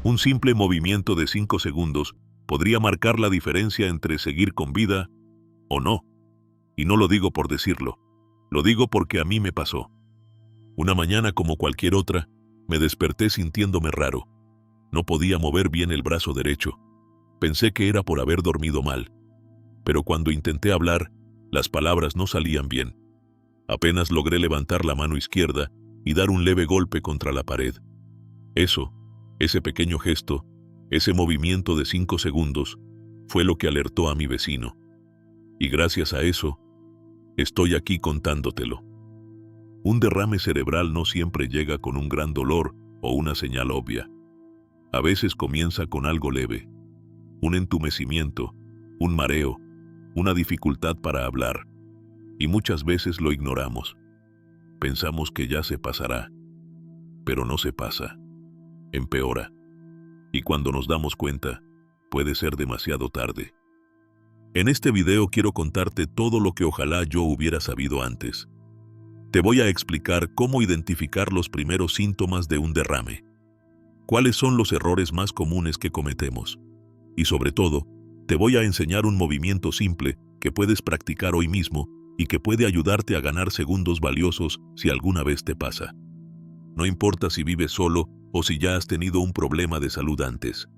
Un simple movimiento de 5 segundos podría marcar la diferencia entre seguir con vida o no. Y no lo digo por decirlo, lo digo porque a mí me pasó. Una mañana como cualquier otra, me desperté sintiéndome raro. No podía mover bien el brazo derecho. Pensé que era por haber dormido mal. Pero cuando intenté hablar, las palabras no salían bien. Apenas logré levantar la mano izquierda y dar un leve golpe contra la pared. Ese pequeño gesto, ese movimiento de 5 segundos, fue lo que alertó a mi vecino. Y gracias a eso, estoy aquí contándotelo. Un derrame cerebral no siempre llega con un gran dolor o una señal obvia. A veces comienza con algo leve, un entumecimiento, un mareo, una dificultad para hablar, y muchas veces lo ignoramos. Pensamos que ya se pasará, pero no se pasa, empeora, y cuando nos damos cuenta, puede ser demasiado tarde. En este video quiero contarte todo lo que ojalá yo hubiera sabido antes. Te voy a explicar cómo identificar los primeros síntomas de un derrame, cuáles son los errores más comunes que cometemos, y sobre todo, te voy a enseñar un movimiento simple que puedes practicar hoy mismo y que puede ayudarte a ganar segundos valiosos si alguna vez te pasa. No importa si vives solo o si ya has tenido un problema de salud antes.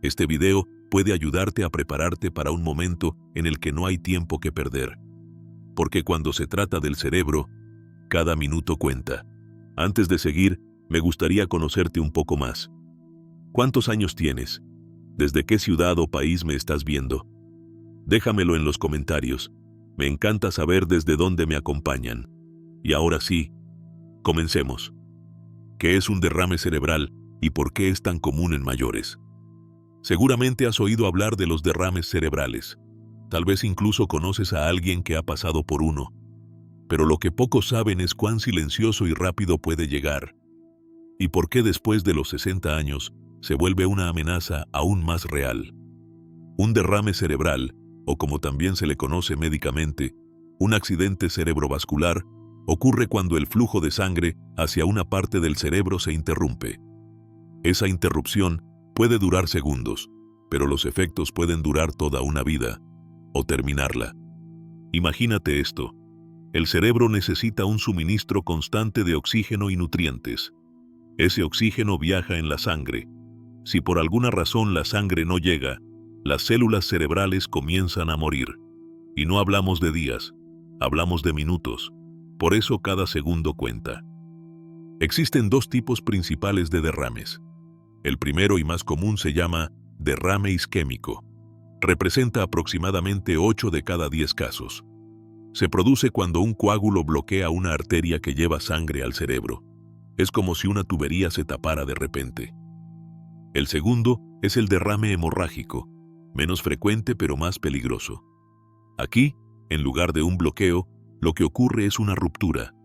Este video puede ayudarte a prepararte para un momento en el que no hay tiempo que perder. Porque cuando se trata del cerebro, cada minuto cuenta. Antes de seguir, me gustaría conocerte un poco más. ¿Cuántos años tienes? ¿Desde qué ciudad o país me estás viendo? Déjamelo en los comentarios. Me encanta saber desde dónde me acompañan. Y ahora sí, comencemos. ¿Qué es un derrame cerebral y por qué es tan común en mayores? Seguramente has oído hablar de los derrames cerebrales. Tal vez incluso conoces a alguien que ha pasado por uno. Pero lo que pocos saben es cuán silencioso y rápido puede llegar. Y por qué después de los 60 años se vuelve una amenaza aún más real. Un derrame cerebral, o como también se le conoce médicamente, un accidente cerebrovascular, ocurre cuando el flujo de sangre hacia una parte del cerebro se interrumpe. Esa interrupción puede durar segundos, pero los efectos pueden durar toda una vida, o terminarla. Imagínate esto. El cerebro necesita un suministro constante de oxígeno y nutrientes. Ese oxígeno viaja en la sangre. Si por alguna razón la sangre no llega, las células cerebrales comienzan a morir. Y no hablamos de días, hablamos de minutos. Por eso cada segundo cuenta. Existen dos tipos principales de derrames. El primero y más común se llama derrame isquémico. Representa aproximadamente 8 de cada 10 casos. Se produce cuando un coágulo bloquea una arteria que lleva sangre al cerebro. Es como si una tubería se tapara de repente. El segundo es el derrame hemorrágico, menos frecuente pero más peligroso. Aquí, en lugar de un bloqueo, lo que ocurre es una ruptura.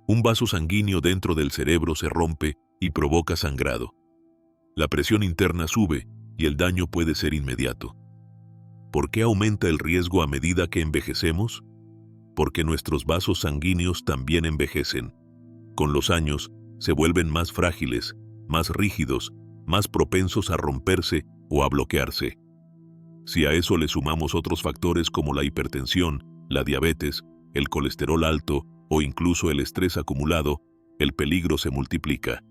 Un vaso sanguíneo dentro del cerebro se rompe y provoca sangrado. La presión interna sube y el daño puede ser inmediato. ¿Por qué aumenta el riesgo a medida que envejecemos? Porque nuestros vasos sanguíneos también envejecen. Con los años, se vuelven más frágiles, más rígidos, más propensos a romperse o a bloquearse. Si a eso le sumamos otros factores como la hipertensión, la diabetes, el colesterol alto o incluso el estrés acumulado, el peligro se multiplica.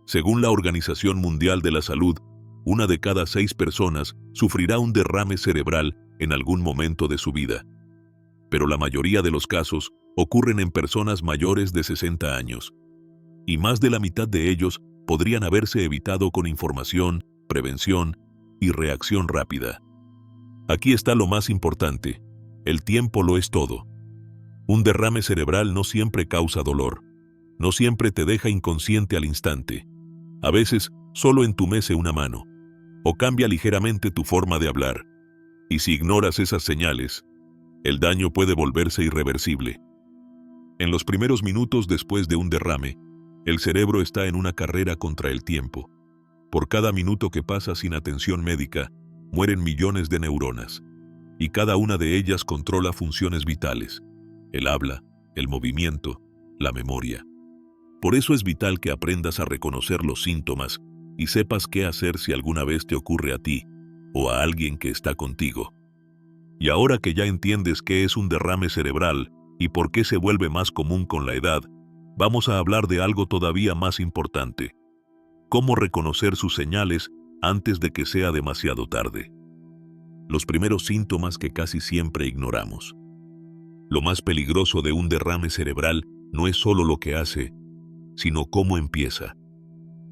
Según la Organización Mundial de la Salud, 1 de cada 6 personas sufrirá un derrame cerebral en algún momento de su vida. Pero la mayoría de los casos ocurren en personas mayores de 60 años. Y más de la mitad de ellos podrían haberse evitado con información, prevención y reacción rápida. Aquí está lo más importante. El tiempo lo es todo. Un derrame cerebral no siempre causa dolor. No siempre te deja inconsciente al instante. A veces solo entumece una mano. O cambia ligeramente tu forma de hablar. Y si ignoras esas señales, el daño puede volverse irreversible. En los primeros minutos después de un derrame, el cerebro está en una carrera contra el tiempo. Por cada minuto que pasa sin atención médica, mueren millones de neuronas. Y cada una de ellas controla funciones vitales: el habla, el movimiento, la memoria. Por eso es vital que aprendas a reconocer los síntomas y sepas qué hacer si alguna vez te ocurre a ti o a alguien que está contigo. Y ahora que ya entiendes qué es un derrame cerebral y por qué se vuelve más común con la edad, vamos a hablar de algo todavía más importante: cómo reconocer sus señales antes de que sea demasiado tarde. Los primeros síntomas que casi siempre ignoramos. Lo más peligroso de un derrame cerebral no es solo lo que hace, sino cómo empieza.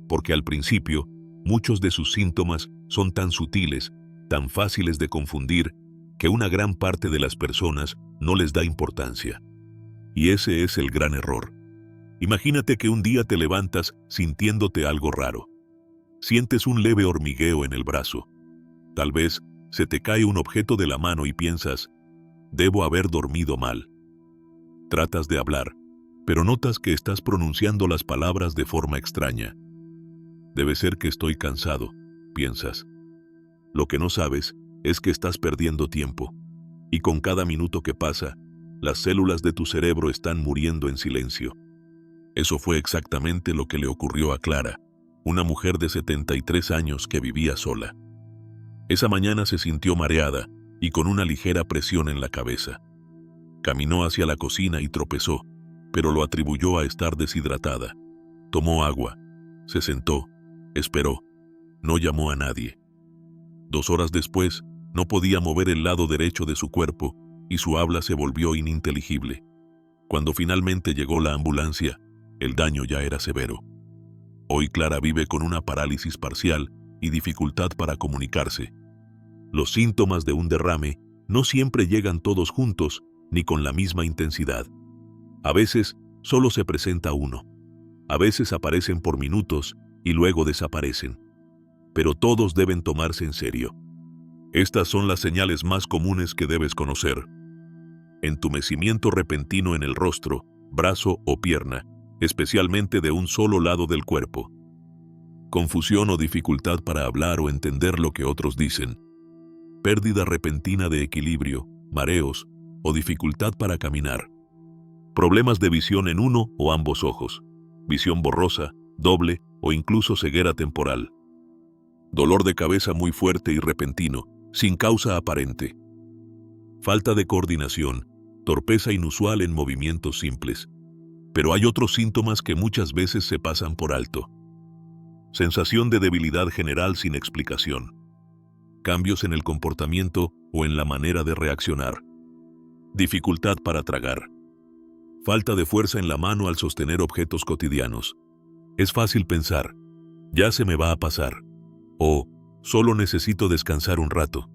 Porque al principio, muchos de sus síntomas son tan sutiles, tan fáciles de confundir, que una gran parte de las personas no les da importancia. Y ese es el gran error. Imagínate que un día te levantas sintiéndote algo raro. Sientes un leve hormigueo en el brazo. Tal vez se te cae un objeto de la mano y piensas: debo haber dormido mal. Tratas de hablar, pero notas que estás pronunciando las palabras de forma extraña. Debe ser que estoy cansado, piensas. Lo que no sabes es que estás perdiendo tiempo, y con cada minuto que pasa, las células de tu cerebro están muriendo en silencio. Eso fue exactamente lo que le ocurrió a Clara, una mujer de 73 años que vivía sola. Esa mañana se sintió mareada y con una ligera presión en la cabeza. Caminó hacia la cocina y tropezó, pero lo atribuyó a estar deshidratada. Tomó agua, se sentó, esperó, no llamó a nadie. 2 horas después, no podía mover el lado derecho de su cuerpo y su habla se volvió ininteligible. Cuando finalmente llegó la ambulancia, el daño ya era severo. Hoy Clara vive con una parálisis parcial y dificultad para comunicarse. Los síntomas de un derrame no siempre llegan todos juntos ni con la misma intensidad. A veces solo se presenta uno. A veces aparecen por minutos y luego desaparecen. Pero todos deben tomarse en serio. Estas son las señales más comunes que debes conocer: entumecimiento repentino en el rostro, brazo o pierna, especialmente de un solo lado del cuerpo. Confusión o dificultad para hablar o entender lo que otros dicen. Pérdida repentina de equilibrio, mareos o dificultad para caminar. Problemas de visión en uno o ambos ojos. Visión borrosa, doble o incluso ceguera temporal. Dolor de cabeza muy fuerte y repentino, sin causa aparente. Falta de coordinación, torpeza inusual en movimientos simples. Pero hay otros síntomas que muchas veces se pasan por alto. Sensación de debilidad general sin explicación. Cambios en el comportamiento o en la manera de reaccionar. Dificultad para tragar. Falta de fuerza en la mano al sostener objetos cotidianos. Es fácil pensar: ya se me va a pasar, o solo necesito descansar un rato.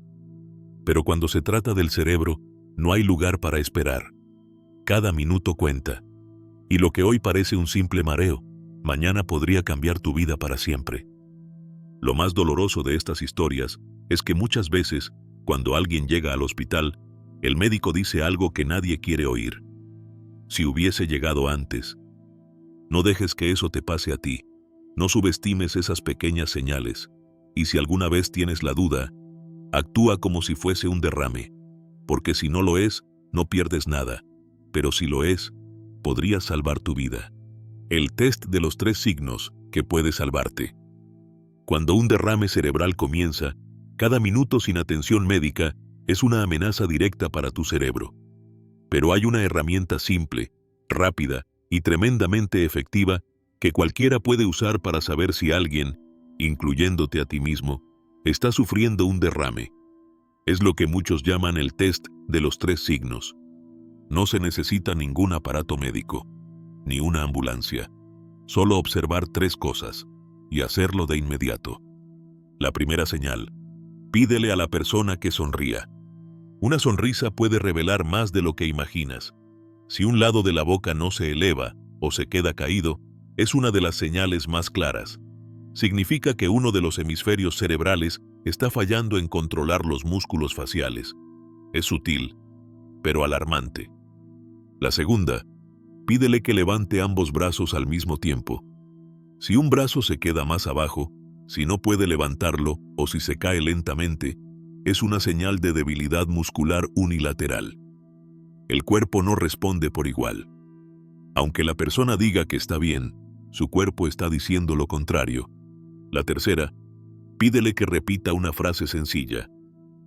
Pero cuando se trata del cerebro, no hay lugar para esperar. Cada minuto cuenta. Y lo que hoy parece un simple mareo, mañana podría cambiar tu vida para siempre. Lo más doloroso de estas historias es que muchas veces, cuando alguien llega al hospital, el médico dice algo que nadie quiere oír. Si hubiese llegado antes. No dejes que eso te pase a ti. No subestimes esas pequeñas señales. Y si alguna vez tienes la duda, actúa como si fuese un derrame. Porque si no lo es, no pierdes nada. Pero si lo es, podría salvar tu vida. El test de los 3 signos que puede salvarte. Cuando un derrame cerebral comienza, cada minuto sin atención médica es una amenaza directa para tu cerebro. Pero hay una herramienta simple, rápida y tremendamente efectiva que cualquiera puede usar para saber si alguien, incluyéndote a ti mismo, está sufriendo un derrame. Es lo que muchos llaman el test de los 3 signos. No se necesita ningún aparato médico, ni una ambulancia. Solo observar 3 cosas, y hacerlo de inmediato. La primera señal: pídele a la persona que sonría. Una sonrisa puede revelar más de lo que imaginas. Si un lado de la boca no se eleva o se queda caído, es una de las señales más claras. Significa que uno de los hemisferios cerebrales está fallando en controlar los músculos faciales. Es sutil, pero alarmante. La segunda: pídele que levante ambos brazos al mismo tiempo. Si un brazo se queda más abajo, si no puede levantarlo o si se cae lentamente, es una señal de debilidad muscular unilateral. El cuerpo no responde por igual. Aunque la persona diga que está bien, su cuerpo está diciendo lo contrario. La tercera, pídele que repita una frase sencilla.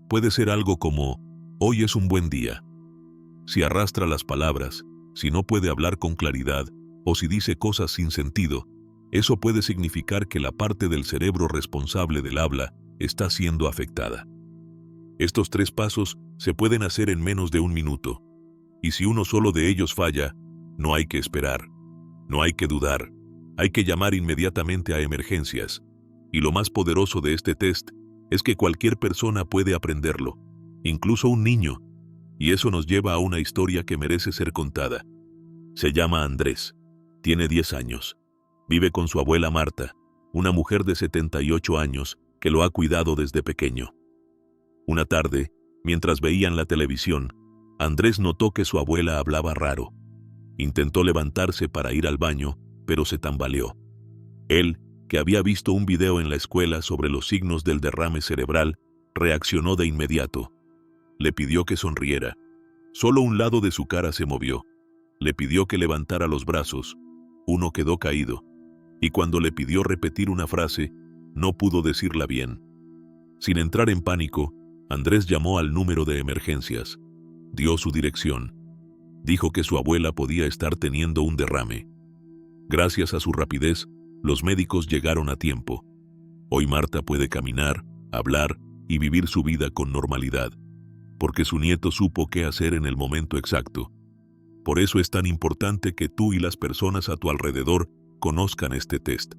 Puede ser algo como, hoy es un buen día. Si arrastra las palabras, si no puede hablar con claridad o si dice cosas sin sentido, eso puede significar que la parte del cerebro responsable del habla está siendo afectada. Estos 3 pasos se pueden hacer en menos de 1 minuto, y si uno solo de ellos falla, no hay que esperar, no hay que dudar, hay que llamar inmediatamente a emergencias. Y lo más poderoso de este test es que cualquier persona puede aprenderlo, incluso un niño, y eso nos lleva a una historia que merece ser contada. Se llama Andrés, tiene 10 años, vive con su abuela Marta, una mujer de 78 años que lo ha cuidado desde pequeño. Una tarde, mientras veían la televisión, Andrés notó que su abuela hablaba raro. Intentó levantarse para ir al baño, pero se tambaleó. Él, que había visto un video en la escuela sobre los signos del derrame cerebral, reaccionó de inmediato. Le pidió que sonriera. Solo un lado de su cara se movió. Le pidió que levantara los brazos. Uno quedó caído. Y cuando le pidió repetir una frase, no pudo decirla bien. Sin entrar en pánico, Andrés llamó al número de emergencias. Dio su dirección. Dijo que su abuela podía estar teniendo un derrame. Gracias a su rapidez, los médicos llegaron a tiempo. Hoy Marta puede caminar, hablar y vivir su vida con normalidad, porque su nieto supo qué hacer en el momento exacto. Por eso es tan importante que tú y las personas a tu alrededor conozcan este test.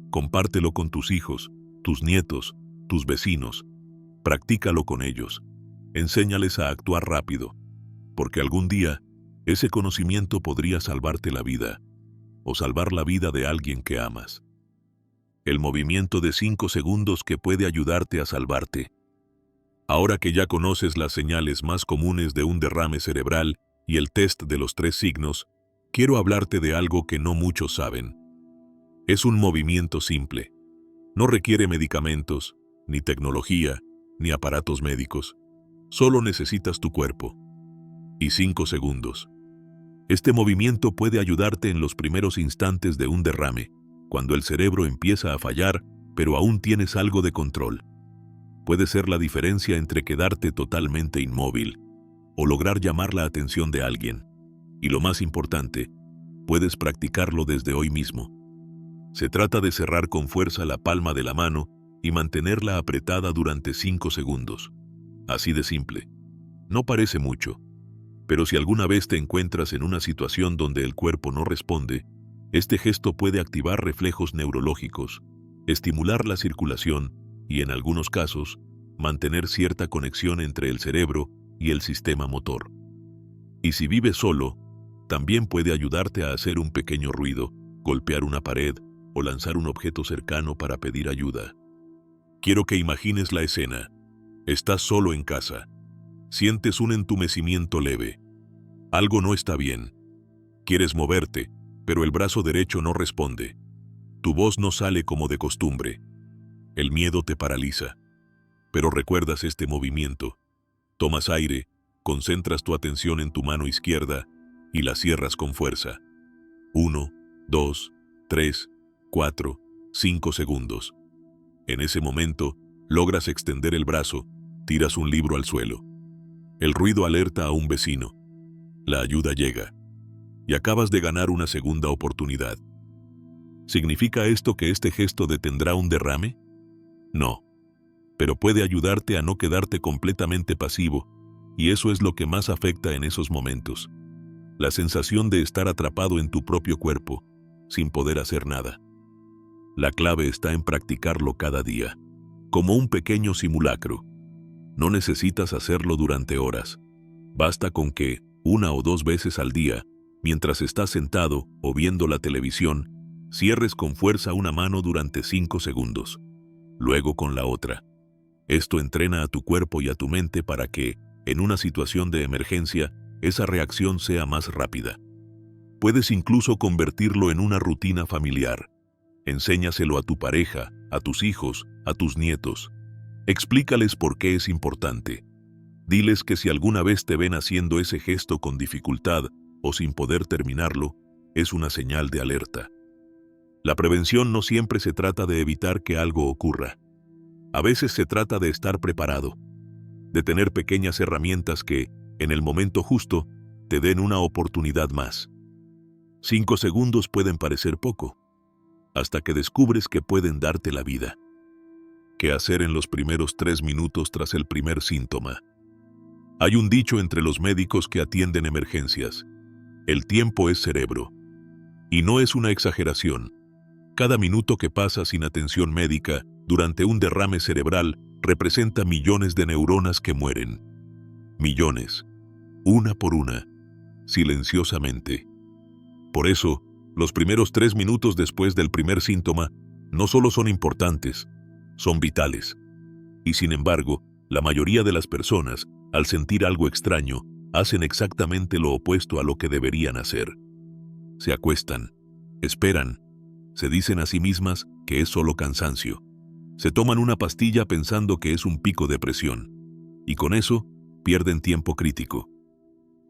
Compártelo con tus hijos, tus nietos, tus vecinos. Practícalo con ellos. Enséñales a actuar rápido, porque algún día ese conocimiento podría salvarte la vida, o salvar la vida de alguien que amas. El movimiento de 5 segundos que puede ayudarte a salvarte. Ahora que ya conoces las señales más comunes de un derrame cerebral y el test de los 3 signos, quiero hablarte de algo que no muchos saben. Es un movimiento simple. No requiere medicamentos, ni tecnología, ni aparatos médicos. Solo necesitas tu cuerpo. Y 5 segundos. Este movimiento puede ayudarte en los primeros instantes de un derrame, cuando el cerebro empieza a fallar, pero aún tienes algo de control. Puede ser la diferencia entre quedarte totalmente inmóvil o lograr llamar la atención de alguien. Y lo más importante, puedes practicarlo desde hoy mismo. Se trata de cerrar con fuerza la palma de la mano y mantenerla apretada durante 5 segundos. Así de simple. No parece mucho, pero si alguna vez te encuentras en una situación donde el cuerpo no responde, este gesto puede activar reflejos neurológicos, estimular la circulación y, en algunos casos, mantener cierta conexión entre el cerebro y el sistema motor. Y si vives solo, también puede ayudarte a hacer un pequeño ruido, golpear una pared o lanzar un objeto cercano para pedir ayuda. Quiero que imagines la escena. Estás solo en casa. Sientes un entumecimiento leve. Algo no está bien. Quieres moverte, pero el brazo derecho no responde. Tu voz no sale como de costumbre. El miedo te paraliza. Pero recuerdas este movimiento. Tomas aire, concentras tu atención en tu mano izquierda y la cierras con fuerza. 1, 2, 3, 4, 5 segundos. En ese momento, logras extender el brazo, tiras un libro al suelo. El ruido alerta a un vecino. La ayuda llega. Y acabas de ganar una segunda oportunidad. ¿Significa esto que este gesto detendrá un derrame? No. Pero puede ayudarte a no quedarte completamente pasivo, y eso es lo que más afecta en esos momentos. La sensación de estar atrapado en tu propio cuerpo, sin poder hacer nada. La clave está en practicarlo cada día, como un pequeño simulacro. No necesitas hacerlo durante horas. Basta con que, 1 o 2 veces al día, mientras estás sentado o viendo la televisión, cierres con fuerza una mano durante 5 segundos. Luego con la otra. Esto entrena a tu cuerpo y a tu mente para que, en una situación de emergencia, esa reacción sea más rápida. Puedes incluso convertirlo en una rutina familiar. Enséñaselo a tu pareja, a tus hijos, a tus nietos. Explícales por qué es importante. Diles que si alguna vez te ven haciendo ese gesto con dificultad o sin poder terminarlo, es una señal de alerta. La prevención no siempre se trata de evitar que algo ocurra. A veces se trata de estar preparado, de tener pequeñas herramientas que, en el momento justo, te den una oportunidad más. 5 segundos pueden parecer poco, hasta que descubres que pueden darte la vida. ¿Qué hacer en los primeros 3 minutos tras el primer síntoma? Hay un dicho entre los médicos que atienden emergencias: el tiempo es cerebro. Y no es una exageración. Cada minuto que pasa sin atención médica durante un derrame cerebral representa millones de neuronas que mueren. Millones, una por una, silenciosamente. Por eso, los primeros 3 minutos después del primer síntoma no solo son importantes, son vitales. Y sin embargo, la mayoría de las personas, al sentir algo extraño, hacen exactamente lo opuesto a lo que deberían hacer. Se acuestan, esperan, se dicen a sí mismas que es solo cansancio. Se toman una pastilla pensando que es un pico de presión. Y con eso, pierden tiempo crítico.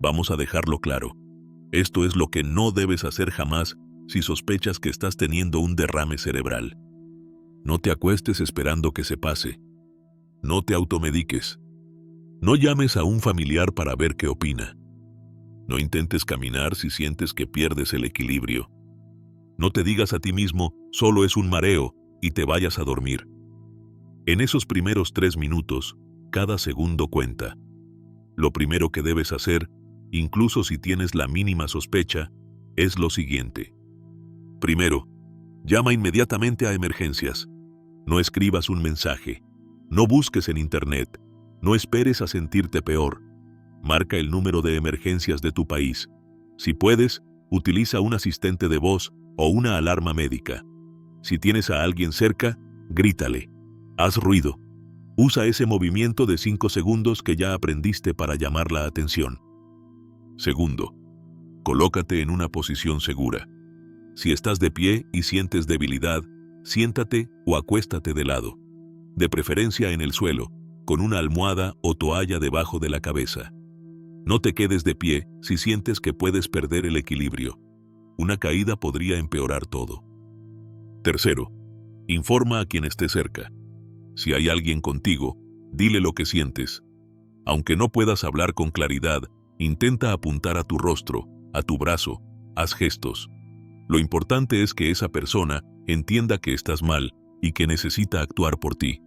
Vamos a dejarlo claro. Esto es lo que no debes hacer jamás si sospechas que estás teniendo un derrame cerebral. No te acuestes esperando que se pase. No te automediques. No llames a un familiar para ver qué opina. No intentes caminar si sientes que pierdes el equilibrio. No te digas a ti mismo, solo es un mareo, y te vayas a dormir. En esos primeros 3 minutos, cada segundo cuenta. Lo primero que debes hacer, incluso si tienes la mínima sospecha, es lo siguiente. Primero, llama inmediatamente a emergencias. No escribas un mensaje. No busques en internet. No esperes a sentirte peor. Marca el número de emergencias de tu país. Si puedes, utiliza un asistente de voz o una alarma médica. Si tienes a alguien cerca, grítale. Haz ruido. Usa ese movimiento de 5 segundos que ya aprendiste para llamar la atención. Segundo, colócate en una posición segura. Si estás de pie y sientes debilidad, siéntate o acuéstate de lado. De preferencia en el suelo, con una almohada o toalla debajo de la cabeza. No te quedes de pie si sientes que puedes perder el equilibrio. Una caída podría empeorar todo. Tercero, informa a quien esté cerca. Si hay alguien contigo, dile lo que sientes. Aunque no puedas hablar con claridad, intenta apuntar a tu rostro, a tu brazo, haz gestos. Lo importante es que esa persona entienda que estás mal y que necesita actuar por ti.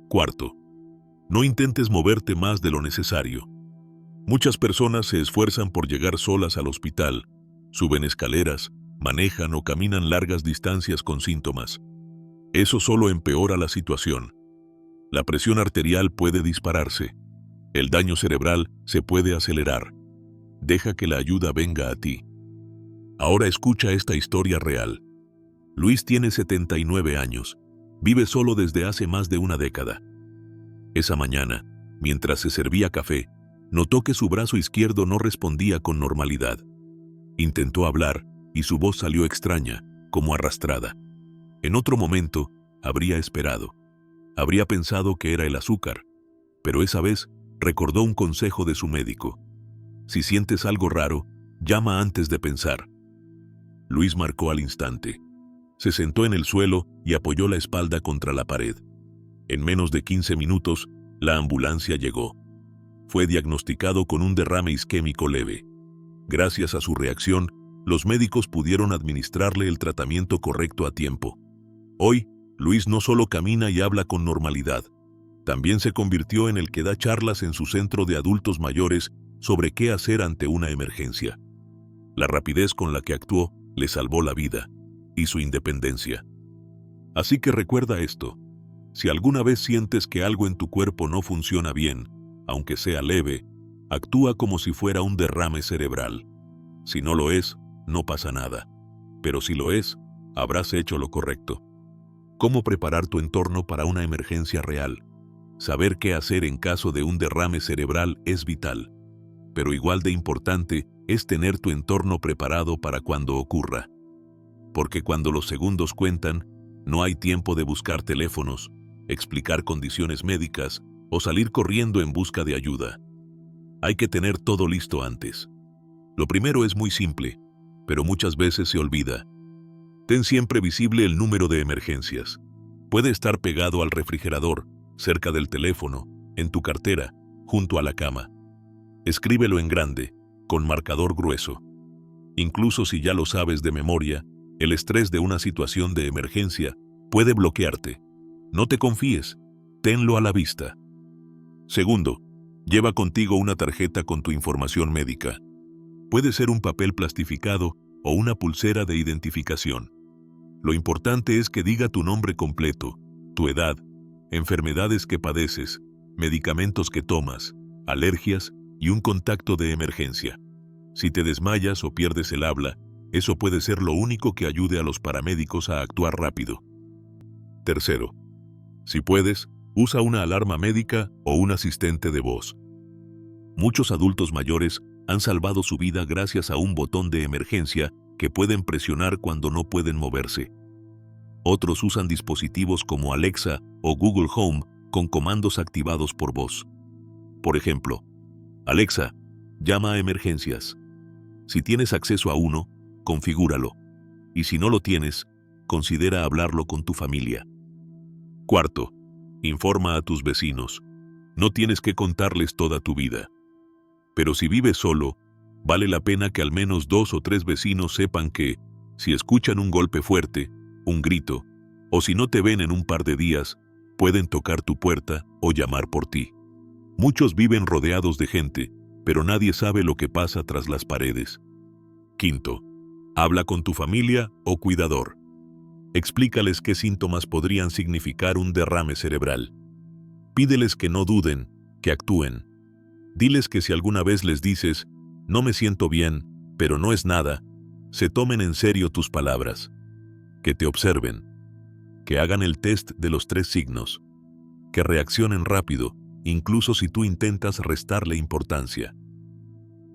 Cuarto, no intentes moverte más de lo necesario. Muchas personas se esfuerzan por llegar solas al hospital, suben escaleras, manejan o caminan largas distancias con síntomas. Eso solo empeora la situación. La presión arterial puede dispararse. El daño cerebral se puede acelerar. Deja que la ayuda venga a ti. Ahora escucha esta historia real. Luis tiene 79 años. Vive solo desde hace más de una década. Esa mañana, mientras se servía café, notó que su brazo izquierdo no respondía con normalidad. Intentó hablar y su voz salió extraña, como arrastrada. En otro momento, habría esperado. Habría pensado que era el azúcar, pero esa vez recordó un consejo de su médico. Si sientes algo raro, llama antes de pensar. Luis marcó al instante. Se sentó en el suelo y apoyó la espalda contra la pared. En menos de 15 minutos, la ambulancia llegó. Fue diagnosticado con un derrame isquémico leve. Gracias a su reacción, los médicos pudieron administrarle el tratamiento correcto a tiempo. Hoy, Luis no solo camina y habla con normalidad, también se convirtió en el que da charlas en su centro de adultos mayores sobre qué hacer ante una emergencia. La rapidez con la que actuó le salvó la vida y su independencia. Así que recuerda esto: si alguna vez sientes que algo en tu cuerpo no funciona bien, aunque sea leve, actúa como si fuera un derrame cerebral. Si no lo es, no pasa nada. Pero si lo es, habrás hecho lo correcto. ¿Cómo preparar tu entorno para una emergencia real? Saber qué hacer en caso de un derrame cerebral es vital. Pero igual de importante es tener tu entorno preparado para cuando ocurra. Porque cuando los segundos cuentan, no hay tiempo de buscar teléfonos, explicar condiciones médicas o salir corriendo en busca de ayuda. Hay que tener todo listo antes. Lo primero es muy simple, pero muchas veces se olvida. Ten siempre visible el número de emergencias. Puede estar pegado al refrigerador, cerca del teléfono, en tu cartera, junto a la cama. Escríbelo en grande, con marcador grueso. Incluso si ya lo sabes de memoria, el estrés de una situación de emergencia puede bloquearte. No te confíes, tenlo a la vista. Segundo, lleva contigo una tarjeta con tu información médica. Puede ser un papel plastificado o una pulsera de identificación. Lo importante es que diga tu nombre completo, tu edad, enfermedades que padeces, medicamentos que tomas, alergias y un contacto de emergencia. Si te desmayas o pierdes el habla, eso puede ser lo único que ayude a los paramédicos a actuar rápido. Tercero, si puedes, usa una alarma médica o un asistente de voz. Muchos adultos mayores han salvado su vida gracias a un botón de emergencia que pueden presionar cuando no pueden moverse. Otros usan dispositivos como Alexa o Google Home con comandos activados por voz. Por ejemplo, Alexa, llama a emergencias. Si tienes acceso a uno, configúralo. Y si no lo tienes, considera hablarlo con tu familia. Cuarto, informa a tus vecinos. No tienes que contarles toda tu vida. Pero si vives solo, vale la pena que al menos 2 o 3 vecinos sepan que, si escuchan un golpe fuerte, un grito, o si no te ven en un par de días, pueden tocar tu puerta o llamar por ti. Muchos viven rodeados de gente, pero nadie sabe lo que pasa tras las paredes. Quinto, habla con tu familia o cuidador. Explícales qué síntomas podrían significar un derrame cerebral. Pídeles que no duden, que actúen. Diles que si alguna vez les dices, no me siento bien, pero no es nada, se tomen en serio tus palabras. Que te observen. Que hagan el test de los 3 signos. Que reaccionen rápido, incluso si tú intentas restarle importancia.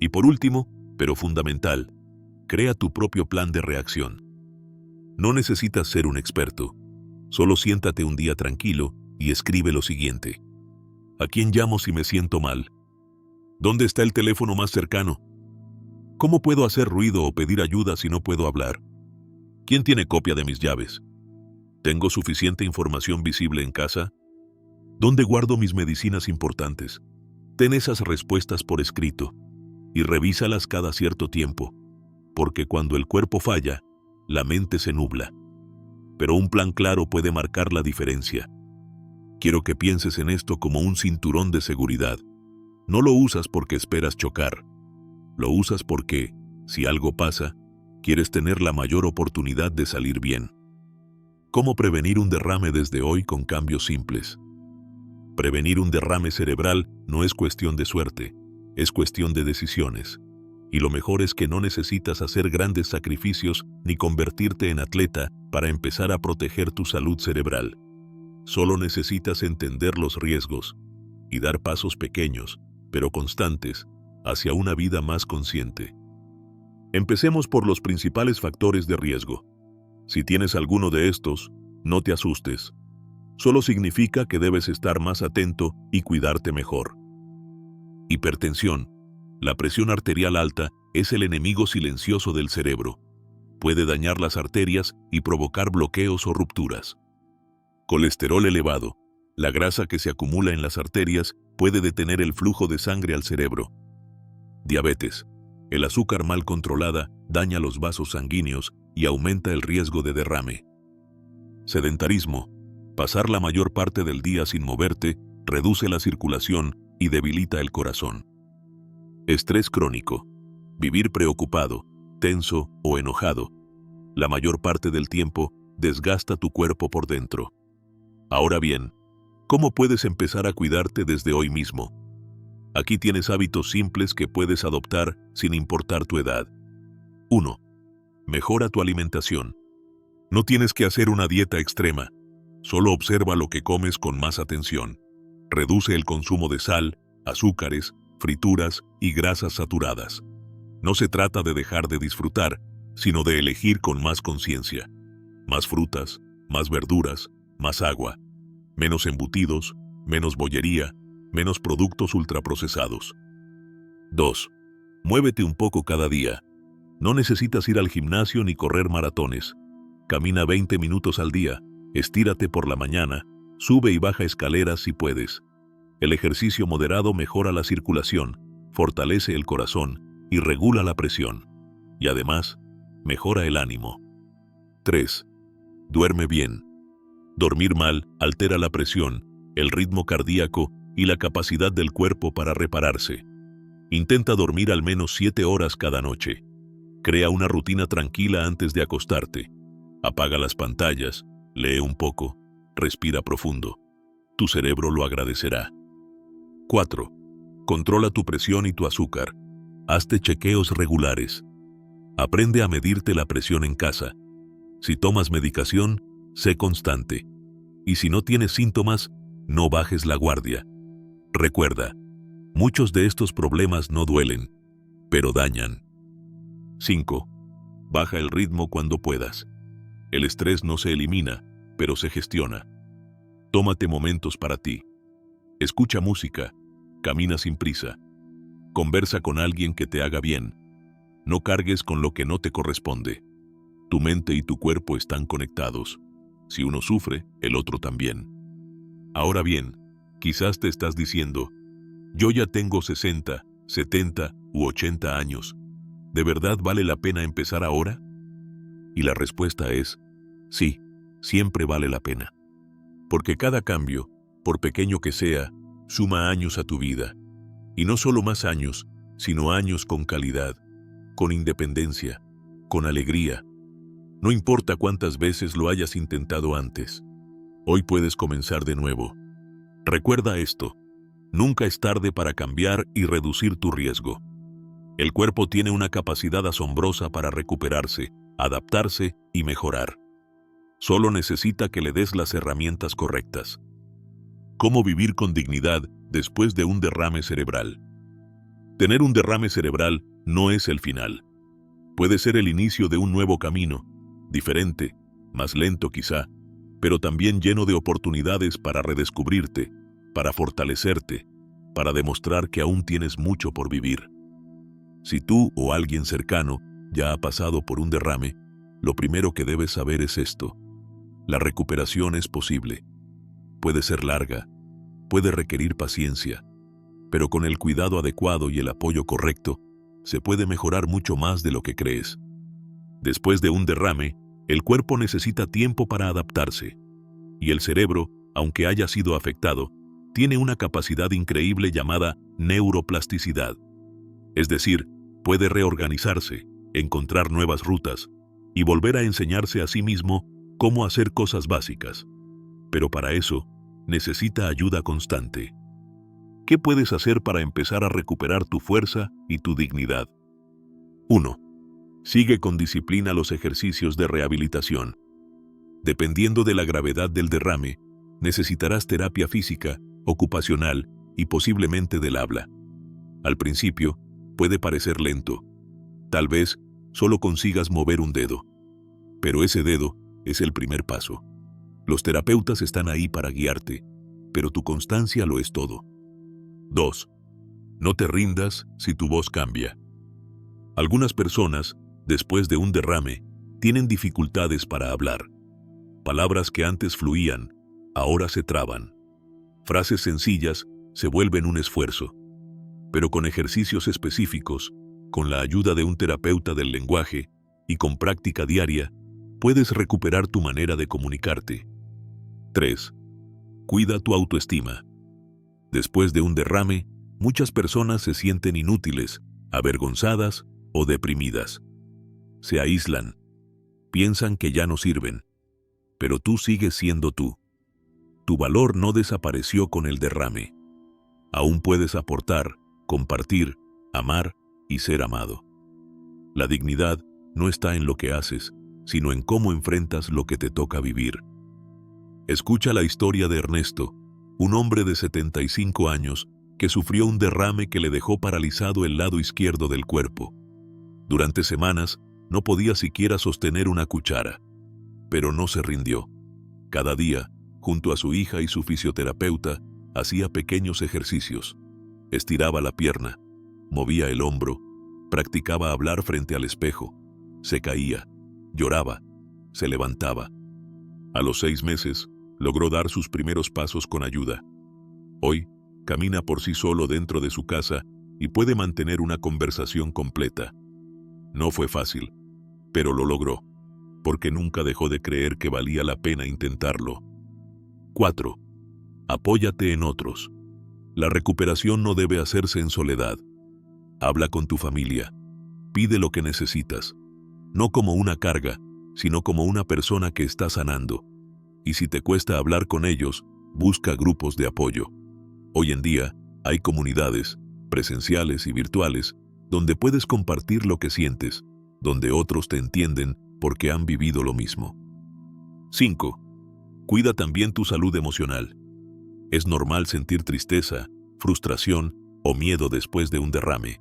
Y por último, pero fundamental, crea tu propio plan de reacción. No necesitas ser un experto. Solo siéntate un día tranquilo y escribe lo siguiente. ¿A quién llamo si me siento mal? ¿Dónde está el teléfono más cercano? ¿Cómo puedo hacer ruido o pedir ayuda si no puedo hablar? ¿Quién tiene copia de mis llaves? ¿Tengo suficiente información visible en casa? ¿Dónde guardo mis medicinas importantes? Ten esas respuestas por escrito y revísalas cada cierto tiempo, porque cuando el cuerpo falla, la mente se nubla. Pero un plan claro puede marcar la diferencia. Quiero que pienses en esto como un cinturón de seguridad. No lo usas porque esperas chocar. Lo usas porque, si algo pasa, quieres tener la mayor oportunidad de salir bien. ¿Cómo prevenir un derrame desde hoy con cambios simples? Prevenir un derrame cerebral no es cuestión de suerte, es cuestión de decisiones. Y lo mejor es que no necesitas hacer grandes sacrificios ni convertirte en atleta para empezar a proteger tu salud cerebral. Solo necesitas entender los riesgos y dar pasos pequeños, pero constantes, hacia una vida más consciente. Empecemos por los principales factores de riesgo. Si tienes alguno de estos, no te asustes. Solo significa que debes estar más atento y cuidarte mejor. Hipertensión. La presión arterial alta es el enemigo silencioso del cerebro. Puede dañar las arterias y provocar bloqueos o rupturas. Colesterol elevado. La grasa que se acumula en las arterias puede detener el flujo de sangre al cerebro. Diabetes. El azúcar mal controlada daña los vasos sanguíneos y aumenta el riesgo de derrame. Sedentarismo. Pasar la mayor parte del día sin moverte reduce la circulación y debilita el corazón. Estrés crónico. Vivir preocupado, tenso o enojado. La mayor parte del tiempo desgasta tu cuerpo por dentro. Ahora bien, ¿cómo puedes empezar a cuidarte desde hoy mismo? Aquí tienes hábitos simples que puedes adoptar sin importar tu edad. 1. Mejora tu alimentación. No tienes que hacer una dieta extrema. Solo observa lo que comes con más atención. Reduce el consumo de sal, azúcares, frituras y grasas saturadas. No se trata de dejar de disfrutar, sino de elegir con más conciencia. Más frutas, más verduras, más agua, menos embutidos, menos bollería, menos productos ultraprocesados. 2. Muévete un poco cada día. No necesitas ir al gimnasio ni correr maratones. Camina 20 minutos al día, estírate por la mañana, sube y baja escaleras si puedes. El ejercicio moderado mejora la circulación, fortalece el corazón y regula la presión. Y además, mejora el ánimo. 3. Duerme bien. Dormir mal altera la presión, el ritmo cardíaco y la capacidad del cuerpo para repararse. Intenta dormir al menos 7 horas cada noche. Crea una rutina tranquila antes de acostarte. Apaga las pantallas, lee un poco, respira profundo. Tu cerebro lo agradecerá. 4. Controla tu presión y tu azúcar. Hazte chequeos regulares. Aprende a medirte la presión en casa. Si tomas medicación, sé constante. Y si no tienes síntomas, no bajes la guardia. Recuerda, muchos de estos problemas no duelen, pero dañan. 5. Baja el ritmo cuando puedas. El estrés no se elimina, pero se gestiona. Tómate momentos para ti. Escucha música, camina sin prisa. Conversa con alguien que te haga bien. No cargues con lo que no te corresponde. Tu mente y tu cuerpo están conectados. Si uno sufre, el otro también. Ahora bien, quizás te estás diciendo, yo ya tengo 60, 70 u 80 años. ¿De verdad vale la pena empezar ahora? Y la respuesta es, sí, siempre vale la pena. Porque cada cambio, por pequeño que sea, suma años a tu vida. Y no solo más años, sino años con calidad, con independencia, con alegría. No importa cuántas veces lo hayas intentado antes. Hoy puedes comenzar de nuevo. Recuerda esto, nunca es tarde para cambiar y reducir tu riesgo. El cuerpo tiene una capacidad asombrosa para recuperarse, adaptarse y mejorar. Solo necesita que le des las herramientas correctas. ¿Cómo vivir con dignidad después de un derrame cerebral? Tener un derrame cerebral no es el final. Puede ser el inicio de un nuevo camino, diferente, más lento quizá, pero también lleno de oportunidades para redescubrirte, para fortalecerte, para demostrar que aún tienes mucho por vivir. Si tú o alguien cercano ya ha pasado por un derrame, lo primero que debes saber es esto. La recuperación es posible. Puede ser larga, puede requerir paciencia, pero con el cuidado adecuado y el apoyo correcto, se puede mejorar mucho más de lo que crees. Después de un derrame, el cuerpo necesita tiempo para adaptarse, y el cerebro, aunque haya sido afectado, tiene una capacidad increíble llamada neuroplasticidad. Es decir, puede reorganizarse, encontrar nuevas rutas y volver a enseñarse a sí mismo cómo hacer cosas básicas. Pero para eso, necesita ayuda constante. ¿Qué puedes hacer para empezar a recuperar tu fuerza y tu dignidad? 1. Sigue con disciplina los ejercicios de rehabilitación. Dependiendo de la gravedad del derrame, necesitarás terapia física, ocupacional y posiblemente del habla. Al principio, puede parecer lento. Tal vez solo consigas mover un dedo. Pero ese dedo es el primer paso. Los terapeutas están ahí para guiarte, pero tu constancia lo es todo. 2. No te rindas si tu voz cambia. Algunas personas, después de un derrame, tienen dificultades para hablar. Palabras que antes fluían, ahora se traban. Frases sencillas se vuelven un esfuerzo. Pero con ejercicios específicos, con la ayuda de un terapeuta del lenguaje y con práctica diaria, puedes recuperar tu manera de comunicarte. 3. Cuida tu autoestima. Después de un derrame, muchas personas se sienten inútiles, avergonzadas o deprimidas. Se aíslan, piensan que ya no sirven, pero tú sigues siendo tú. Tu valor no desapareció con el derrame. Aún puedes aportar, compartir, amar y ser amado. La dignidad no está en lo que haces, sino en cómo enfrentas lo que te toca vivir. Escucha la historia de Ernesto, un hombre de 75 años que sufrió un derrame que le dejó paralizado el lado izquierdo del cuerpo. Durante semanas no podía siquiera sostener una cuchara, pero no se rindió. Cada día, junto a su hija y su fisioterapeuta, hacía pequeños ejercicios. Estiraba la pierna, movía el hombro, practicaba hablar frente al espejo, se caía, lloraba, se levantaba. A los 6 meses, logró dar sus primeros pasos con ayuda. Hoy, camina por sí solo dentro de su casa y puede mantener una conversación completa. No fue fácil, pero lo logró, porque nunca dejó de creer que valía la pena intentarlo. 4. Apóyate en otros. La recuperación no debe hacerse en soledad. Habla con tu familia. Pide lo que necesitas. No como una carga, sino como una persona que está sanando. Y si te cuesta hablar con ellos, busca grupos de apoyo. Hoy en día, hay comunidades, presenciales y virtuales, donde puedes compartir lo que sientes, donde otros te entienden porque han vivido lo mismo. 5. Cuida también tu salud emocional. Es normal sentir tristeza, frustración o miedo después de un derrame.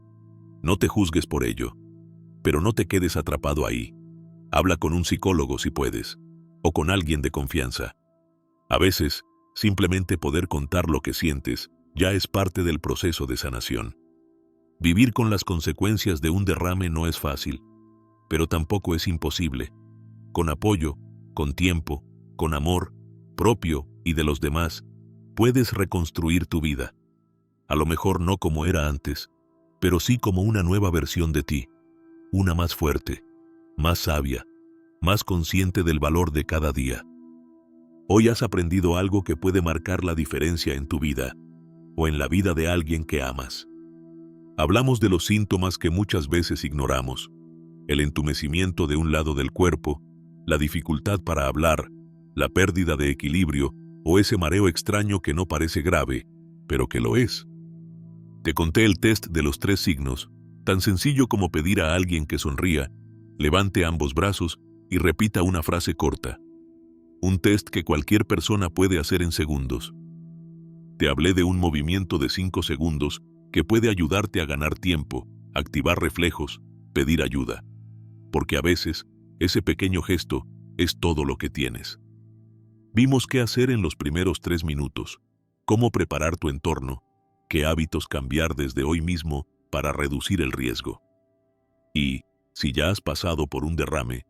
No te juzgues por ello, pero no te quedes atrapado ahí. Habla con un psicólogo si puedes, o con alguien de confianza. A veces, simplemente poder contar lo que sientes ya es parte del proceso de sanación. Vivir con las consecuencias de un derrame no es fácil, pero tampoco es imposible. Con apoyo, con tiempo, con amor propio y de los demás, puedes reconstruir tu vida. A lo mejor no como era antes, pero sí como una nueva versión de ti, una más fuerte, más sabia, más consciente del valor de cada día. Hoy has aprendido algo que puede marcar la diferencia en tu vida, o en la vida de alguien que amas. Hablamos de los síntomas que muchas veces ignoramos: el entumecimiento de un lado del cuerpo, la dificultad para hablar, la pérdida de equilibrio o ese mareo extraño que no parece grave, pero que lo es. Te conté el test de los 3 signos, tan sencillo como pedir a alguien que sonría, levante ambos brazos y repita una frase corta. Un test que cualquier persona puede hacer en segundos. Te hablé de un movimiento de 5 segundos que puede ayudarte a ganar tiempo, activar reflejos, pedir ayuda. Porque a veces, ese pequeño gesto es todo lo que tienes. Vimos qué hacer en los primeros 3 minutos, cómo preparar tu entorno, qué hábitos cambiar desde hoy mismo para reducir el riesgo. Y, si ya has pasado por un derrame,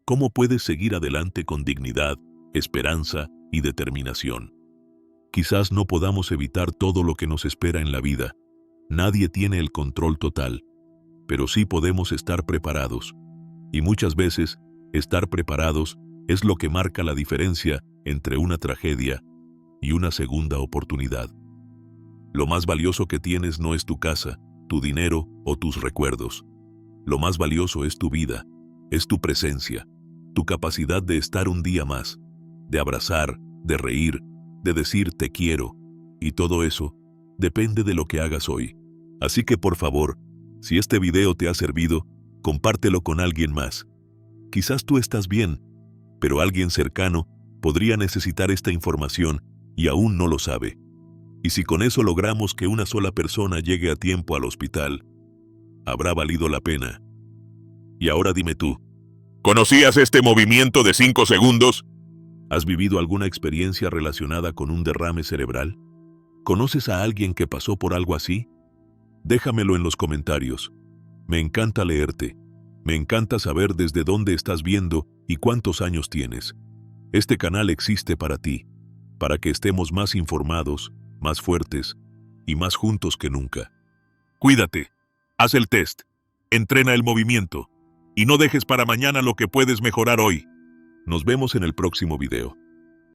cómo puedes seguir adelante con dignidad, esperanza y determinación. Quizás no podamos evitar todo lo que nos espera en la vida. Nadie tiene el control total, pero sí podemos estar preparados. Y muchas veces, estar preparados es lo que marca la diferencia entre una tragedia y una segunda oportunidad. Lo más valioso que tienes no es tu casa, tu dinero o tus recuerdos. Lo más valioso es tu vida, es tu presencia, tu capacidad de estar un día más, de abrazar, de reír, de decir te quiero, y todo eso depende de lo que hagas hoy. Así que por favor, si este video te ha servido, compártelo con alguien más. Quizás tú estás bien, pero alguien cercano podría necesitar esta información y aún no lo sabe. Y si con eso logramos que una sola persona llegue a tiempo al hospital, habrá valido la pena. Y ahora dime tú, ¿conocías este movimiento de 5 segundos? ¿Has vivido alguna experiencia relacionada con un derrame cerebral? ¿Conoces a alguien que pasó por algo así? Déjamelo en los comentarios. Me encanta leerte. Me encanta saber desde dónde estás viendo y cuántos años tienes. Este canal existe para ti, para que estemos más informados, más fuertes y más juntos que nunca. Cuídate, haz el test, entrena el movimiento y no dejes para mañana lo que puedes mejorar hoy. Nos vemos en el próximo video.